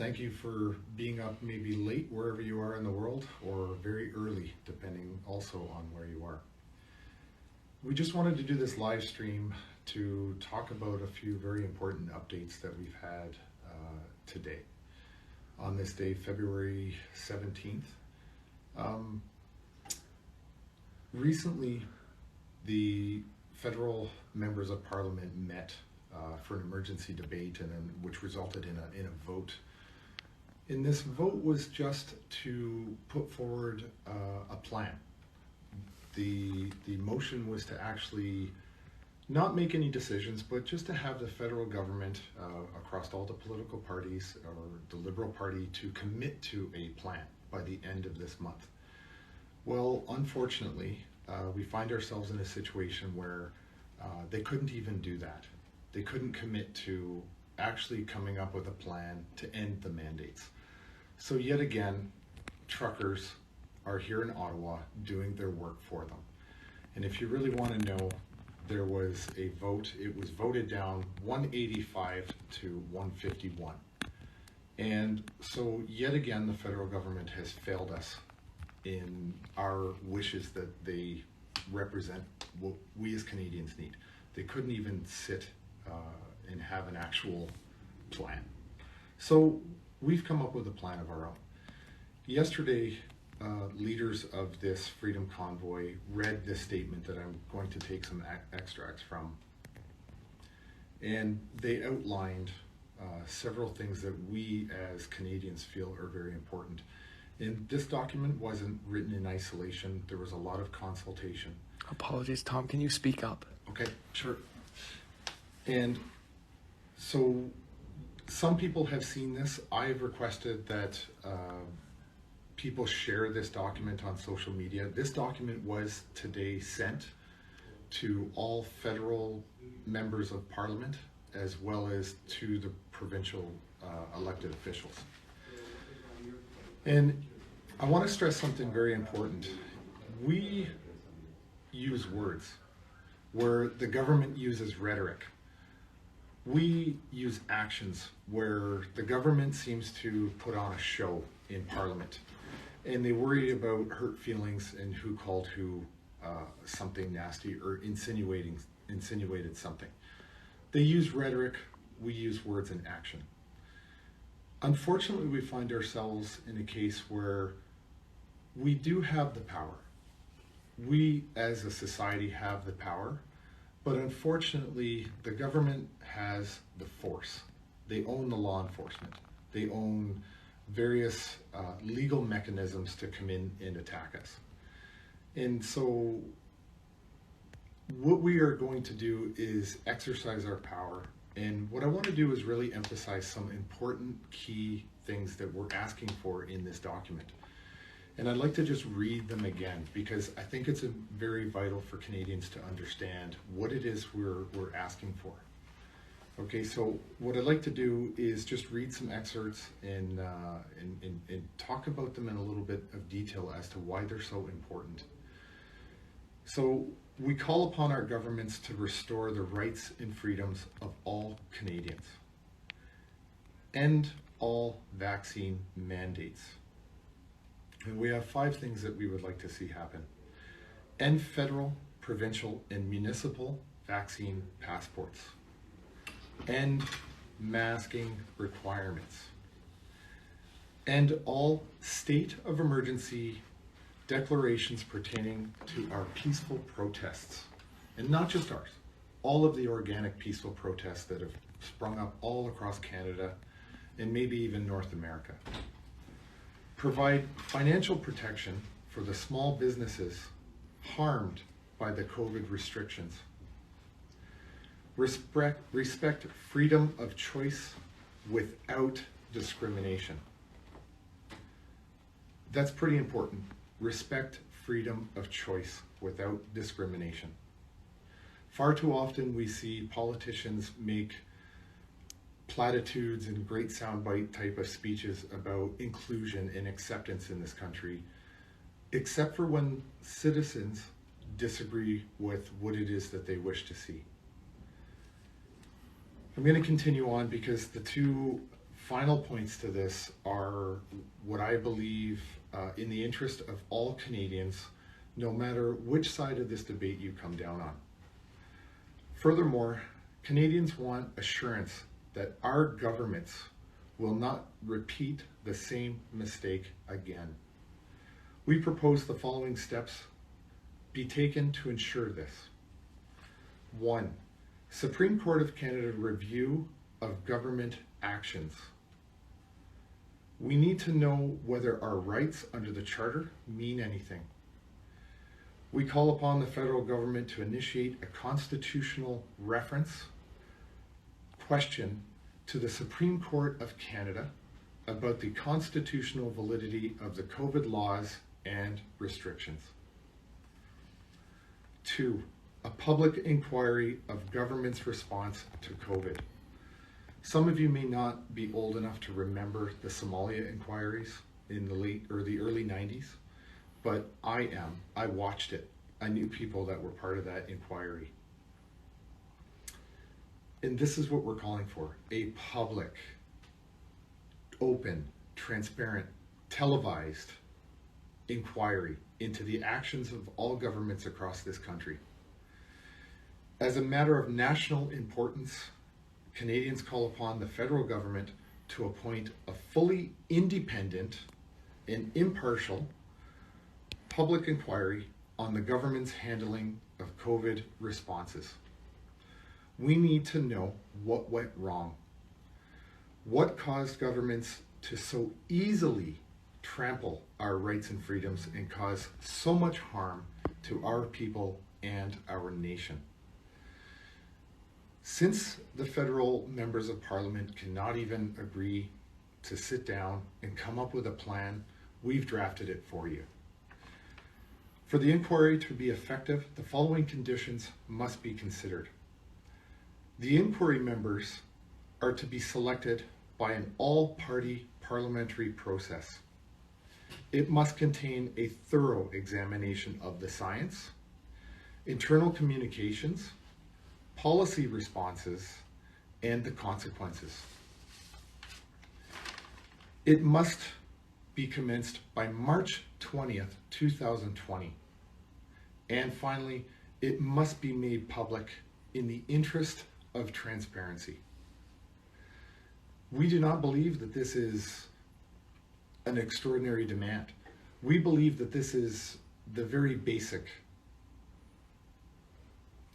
thank you for being up maybe late wherever you are in the world, or very early, depending also on where you are. We just wanted to do this live stream to talk about a few very important updates that we've had today. On this day, February 17th. Recently, the federal members of parliament met for an emergency debate, which resulted in a vote. And this vote was just to put forward a plan. The motion was to actually not make any decisions, but just to have the federal government across all the political parties, or the Liberal Party, to commit to a plan by the end of this month. Well, unfortunately, we find ourselves in a situation where they couldn't even do that. They couldn't commit to actually coming up with a plan to end the mandates. So yet again, truckers are here in Ottawa doing their work for them. And if you really want to know, there was a vote. It was voted down 185 to 151. And so yet again, the federal government has failed us in our wishes that they represent what we as Canadians need. They couldn't even sit and have an actual plan. So we've come up with a plan of our own. Yesterday, leaders of this Freedom Convoy read this statement that I'm going to take some extracts from. And they outlined several things that we as Canadians feel are very important. And this document wasn't written in isolation. There was a lot of consultation. Apologies, Tom. Can you speak up? Okay, sure. And so some people have seen this. I've requested that people share this document on social media. This document was today sent to all federal members of parliament, as well as to the provincial elected officials. And I want to stress something very important. We use words where the government uses rhetoric. We use actions where the government seems to put on a show in parliament. And they worry about hurt feelings and who called who something nasty or insinuated something. They use rhetoric, we use words in action. Unfortunately, we find ourselves in a case where we do have the power. We as a society have the power, but unfortunately the government has the force. They own the law enforcement. They own various legal mechanisms to come in and attack us. And so what we are going to do is exercise our power. And what I want to do is really emphasize some important key things that we're asking for in this document. And I'd like to just read them again, because I think it's very vital for Canadians to understand what it is we're asking for. Okay, so what I'd like to do is just read some excerpts and talk about them in a little bit of detail as to why they're so important. So we call upon our governments to restore the rights and freedoms of all Canadians. End all vaccine mandates. And we have 5 things that we would like to see happen. End federal, provincial, and municipal vaccine passports. End masking requirements. End all state of emergency declarations pertaining to our peaceful protests. And not just ours, all of the organic peaceful protests that have sprung up all across Canada and maybe even North America. Provide financial protection for the small businesses harmed by the COVID restrictions. Respect freedom of choice without discrimination. That's pretty important. Respect freedom of choice without discrimination. Far too often we see politicians make platitudes and great soundbite type of speeches about inclusion and acceptance in this country, except for when citizens disagree with what it is that they wish to see. I'm going to continue on because the two final points to this are what I believe in the interest of all Canadians, no matter which side of this debate you come down on. Furthermore, Canadians want assurance that our governments will not repeat the same mistake again. We propose the following steps be taken to ensure this. 1. Supreme Court of Canada review of government actions. We need to know whether our rights under the Charter mean anything. We call upon the federal government to initiate a constitutional reference question to the Supreme Court of Canada about the constitutional validity of the COVID laws and restrictions. 2. A public inquiry of government's response to COVID. Some of you may not be old enough to remember the Somalia inquiries in the early 90s, but I am. I watched it. I knew people that were part of that inquiry. And this is what we're calling for: a public, open, transparent, televised inquiry into the actions of all governments across this country. As a matter of national importance, Canadians call upon the federal government to appoint a fully independent and impartial public inquiry on the government's handling of COVID responses. We need to know what went wrong. What caused governments to so easily trample our rights and freedoms and cause so much harm to our people and our nation? Since the federal members of parliament cannot even agree to sit down and come up with a plan, we've drafted it for you. For the inquiry to be effective, the following conditions must be considered. The inquiry members are to be selected by an all-party parliamentary process. It must contain a thorough examination of the science, internal communications, policy responses, and the consequences. It must be commenced by March 20th, 2020. And finally, it must be made public in the interest of transparency. We do not believe that this is an extraordinary demand. We believe that this is the very basic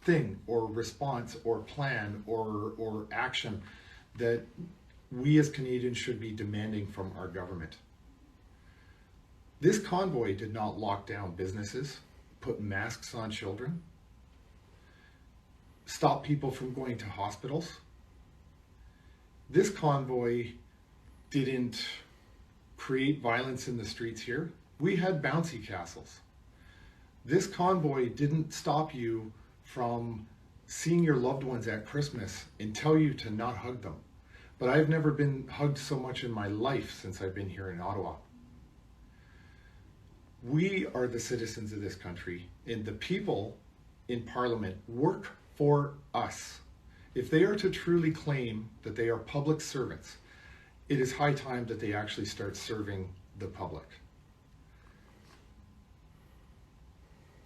thing or response or plan or action that we as Canadians should be demanding from our government. This convoy did not lock down businesses, put masks on children, stop people from going to hospitals. This convoy didn't create violence in the streets here. We had bouncy castles. This convoy didn't stop you from seeing your loved ones at Christmas and tell you to not hug them. But I've never been hugged so much in my life since I've been here in Ottawa. We are the citizens of this country, and the people in Parliament work for us. If they are to truly claim that they are public servants, it is high time that they actually start serving the public.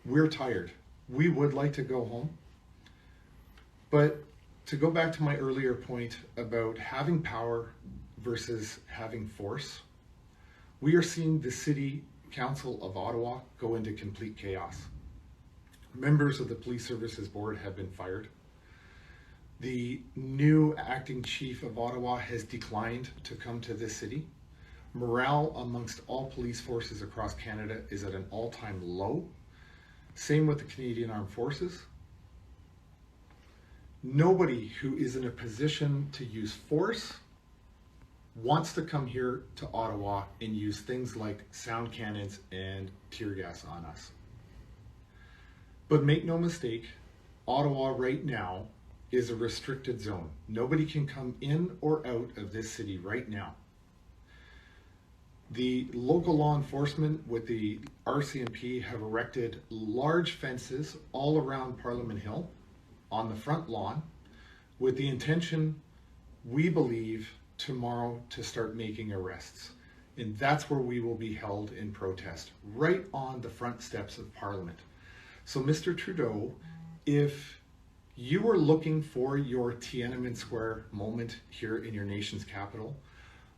We're tired. We would like to go home. But to go back to my earlier point about having power versus having force, we are seeing the City Council of Ottawa go into complete chaos. Members of the Police Services Board have been fired. The new acting chief of Ottawa has declined to come to this city. Morale amongst all police forces across Canada is at an all-time low. Same with the Canadian Armed Forces. Nobody who is in a position to use force wants to come here to Ottawa and use things like sound cannons and tear gas on us. But make no mistake, Ottawa right now is a restricted zone. Nobody can come in or out of this city right now. The local law enforcement with the RCMP have erected large fences all around Parliament Hill on the front lawn with the intention, we believe, tomorrow to start making arrests. And that's where we will be held in protest, right on the front steps of Parliament. So, Mr. Trudeau, if you are looking for your Tiananmen Square moment here in your nation's capital,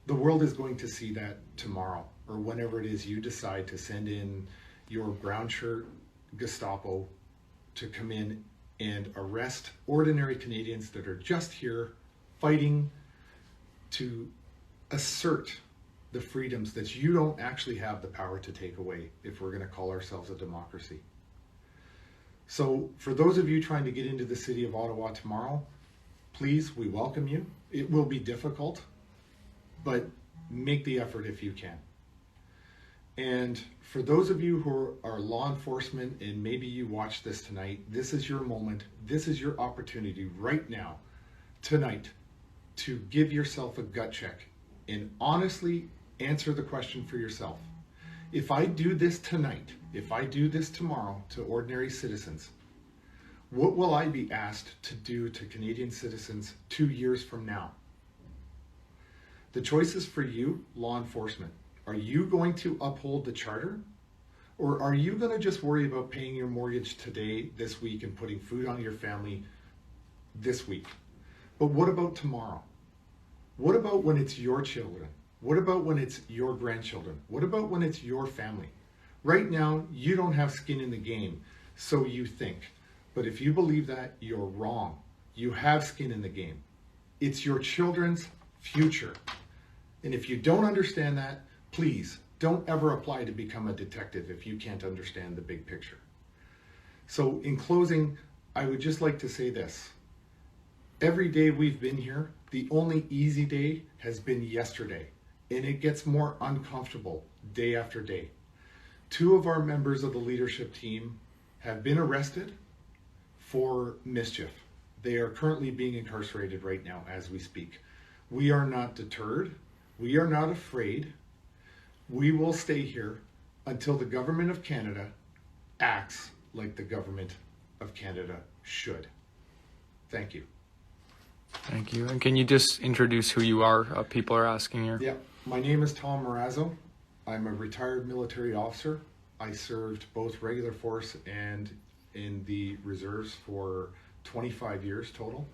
the world is going to see that tomorrow, or whenever it is you decide to send in your brown shirt Gestapo to come in and arrest ordinary Canadians that are just here fighting to assert the freedoms that you don't actually have the power to take away if we're going to call ourselves a democracy. So for those of you trying to get into the city of Ottawa tomorrow, please, we welcome you. It will be difficult, but make the effort if you can. And for those of you who are law enforcement and maybe you watch this tonight, this is your moment. This is your opportunity right now, tonight, to give yourself a gut check and honestly answer the question for yourself. If I do this tonight, if I do this tomorrow to ordinary citizens, what will I be asked to do to Canadian citizens 2 years from now? The choice is for you, law enforcement. Are you going to uphold the charter? Or are you going to just worry about paying your mortgage today, this week, and putting food on your family this week? But what about tomorrow? What about when it's your children? What about when it's your grandchildren? What about when it's your family? Right now, you don't have skin in the game, so you think. But if you believe that, you're wrong. You have skin in the game. It's your children's future. And if you don't understand that, please don't ever apply to become a detective if you can't understand the big picture. So in closing, I would just like to say this. Every day we've been here, the only easy day has been yesterday, and it gets more uncomfortable day after day. 2 of our members of the leadership team have been arrested for mischief. They are currently being incarcerated right now as we speak. We are not deterred. We are not afraid. We will stay here until the government of Canada acts like the government of Canada should. Thank you. Thank you. And can you just introduce who you are? People are asking here. Yeah, my name is Tom Marazzo. I'm a retired military officer. I served both regular force and in the reserves for 25 years total.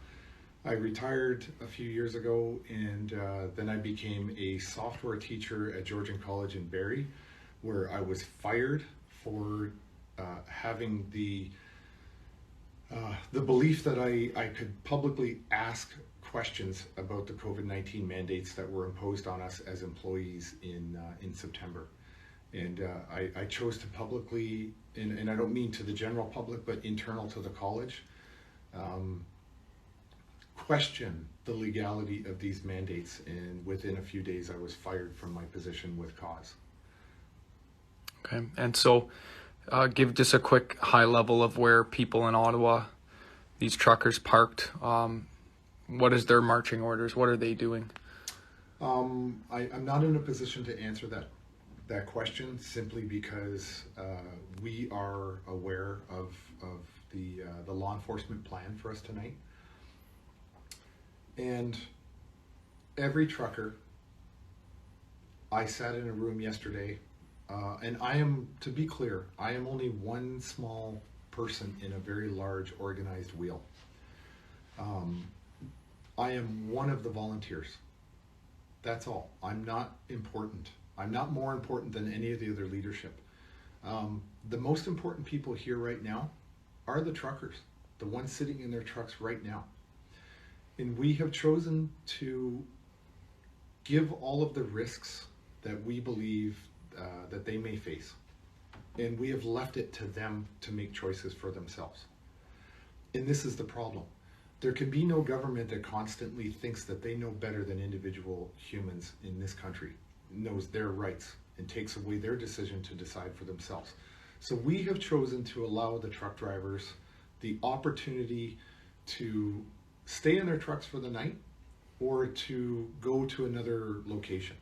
I retired a few years ago, and then I became a software teacher at Georgian College in Barrie, where I was fired for having the belief that I could publicly ask questions about the COVID-19 mandates that were imposed on us as employees in September. And I chose to publicly, and I don't mean to the general public, but internal to the college, question the legality of these mandates, and within a few days I was fired from my position with cause. Okay, and so give just a quick high level of where people in Ottawa, these truckers parked, what is their marching orders? What are they doing? I'm not in a position to answer that question, simply because we are aware of the law enforcement plan for us tonight. And every trucker, I sat in a room yesterday, and I am, to be clear, I am only one small person in a very large organized wheel. I am one of the volunteers. That's all. I'm not important. I'm not more important than any of the other leadership. The most important people here right now are the truckers, the ones sitting in their trucks right now. And we have chosen to give all of the risks that we believe that they may face. And we have left it to them to make choices for themselves. And this is the problem. There can be no government that constantly thinks that they know better than individual humans in this country, knows their rights, and takes away their decision to decide for themselves. So we have chosen to allow the truck drivers the opportunity to stay in their trucks for the night or to go to another location.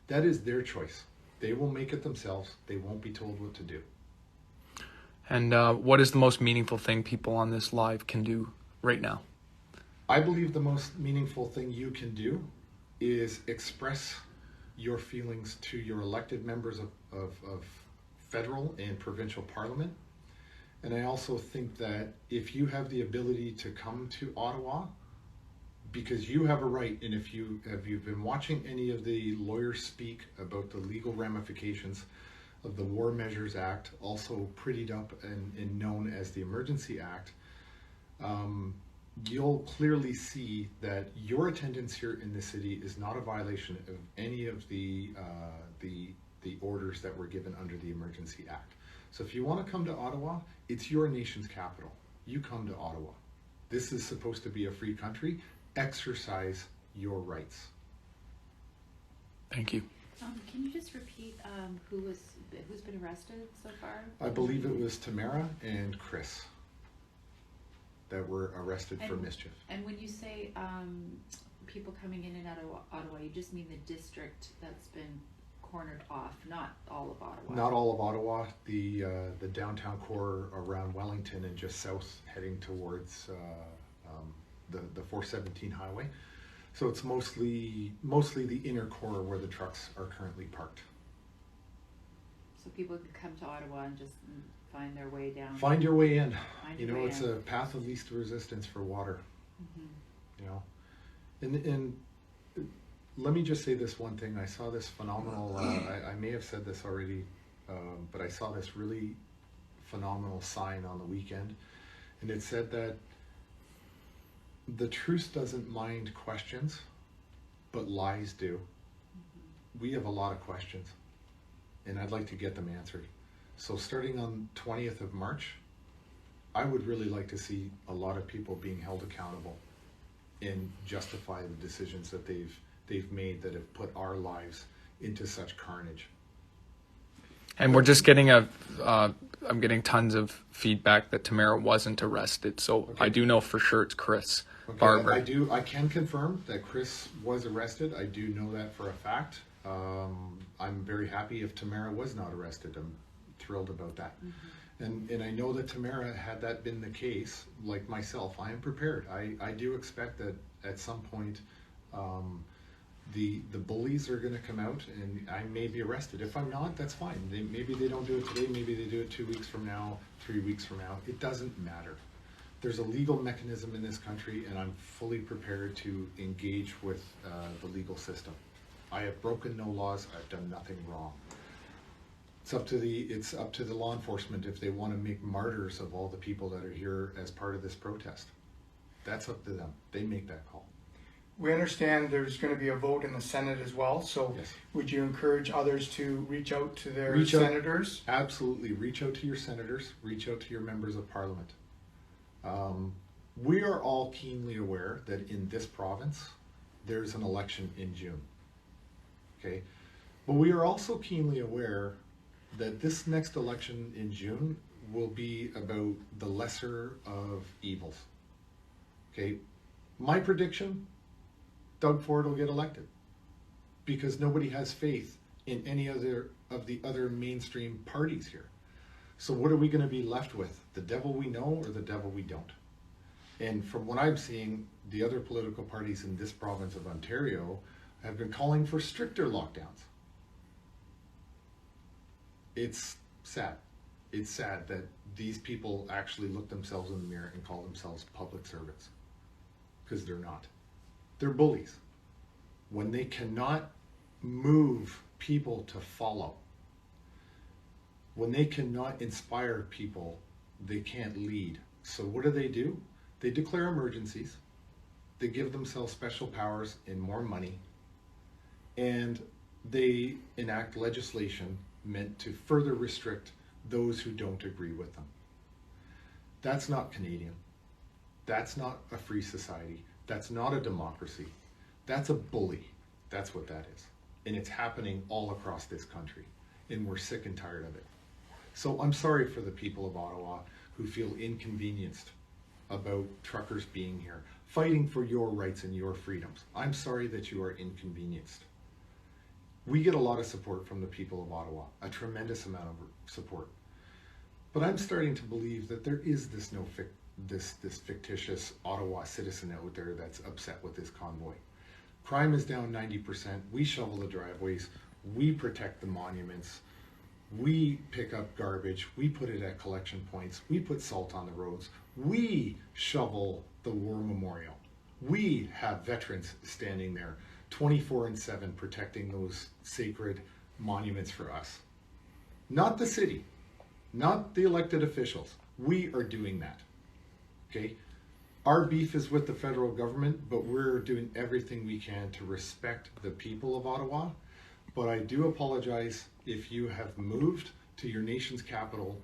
That is their choice. They will make it themselves. They won't be told what to do. And what is the most meaningful thing people on this live can do right now? I believe the most meaningful thing you can do is express your feelings to your elected members of federal and provincial parliament. And I also think that if you have the ability to come to Ottawa, because you have a right, and if you've been watching any of the lawyers speak about the legal ramifications of the War Measures Act, also prettied up and known as the Emergency Act, you'll clearly see that your attendance here in the city is not a violation of any of the orders that were given under the Emergency Act. So if you want to come to Ottawa, it's your nation's capital. You come to Ottawa. This is supposed to be a free country. Exercise your rights. Thank you. Can you just repeat who's been arrested so far? I believe it was Tamara and Chris that were arrested for mischief. And when you say people coming in and out of Ottawa, you just mean the district that's been cornered off, not all of Ottawa. Not all of Ottawa. The downtown core around Wellington and just south, heading towards the 417 highway. So it's mostly the inner core where the trucks are currently parked. So people can come to Ottawa and just find their way down. Find your way in. It's a path of least resistance for water. And let me just say this one thing. I saw this phenomenal, I may have said this already, but I saw this really phenomenal sign on the weekend. And it said that the truth doesn't mind questions, but lies do. We have a lot of questions, and I'd like to get them answered. So starting on 20th of March, I would really like to see a lot of people being held accountable and justify the decisions that they've made that have put our lives into such carnage. And we're just getting I'm getting tons of feedback that Tamara wasn't arrested. So okay. I do know for sure it's Chris Barber. I can confirm that Chris was arrested. I do know that for a fact. I'm very happy if Tamara was not arrested. I'm thrilled about that. Mm-hmm. And I know that Tamara, had that been the case, like myself, I am prepared. I do expect that at some point the bullies are going to come out and I may be arrested. If I'm not, that's fine. Maybe they don't do it today, maybe they do it 2 weeks from now, 3 weeks from now. It doesn't matter. There's a legal mechanism in this country, and I'm fully prepared to engage with the legal system. I have broken no laws. I've done nothing wrong. It's up to the law enforcement if they want to make martyrs of all the people that are here as part of this protest. That's up to them. They make that call. We understand there's going to be a vote in the Senate as well, so yes. Would you encourage others to reach out to their senators? Absolutely. Reach out to your senators. Reach out to your members of parliament. We are all keenly aware that in this province, there's an election in June. Okay? But we are also keenly aware that this next election in June will be about the lesser of evils. Okay? My prediction, Doug Ford will get elected because nobody has faith in any other of the other mainstream parties here. So what are we going to be left with? The devil we know or the devil we don't? And from what I'm seeing, the other political parties in this province of Ontario have been calling for stricter lockdowns. It's sad. It's sad that these people actually look themselves in the mirror and call themselves public servants, because they're not. They're bullies. When they cannot move people to follow, when they cannot inspire people, they can't lead. So what do? They declare emergencies. They give themselves special powers and more money. And they enact legislation meant to further restrict those who don't agree with them. That's not Canadian. That's not a free society. That's not a democracy. That's a bully. That's what that is. And it's happening all across this country. And we're sick and tired of it. So I'm sorry for the people of Ottawa who feel inconvenienced about truckers being here, fighting for your rights and your freedoms. I'm sorry that you are inconvenienced. We get a lot of support from the people of Ottawa, a tremendous amount of support. But I'm starting to believe that there is this fictitious Ottawa citizen out there that's upset with this convoy. Crime is down 90%. We shovel the driveways. We protect the monuments. We pick up garbage. We put it at collection points. We put salt on the roads. We shovel the war memorial. We have veterans standing there 24/7 protecting those sacred monuments for us. Not the city, not the elected officials. We are doing that. Okay? Our beef is with the federal government, but we're doing everything we can to respect the people of Ottawa. But I do apologize if you have moved to your nation's capital,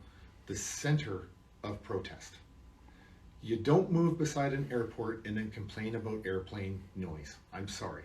the center of protest. You don't move beside an airport and then complain about airplane noise. I'm sorry.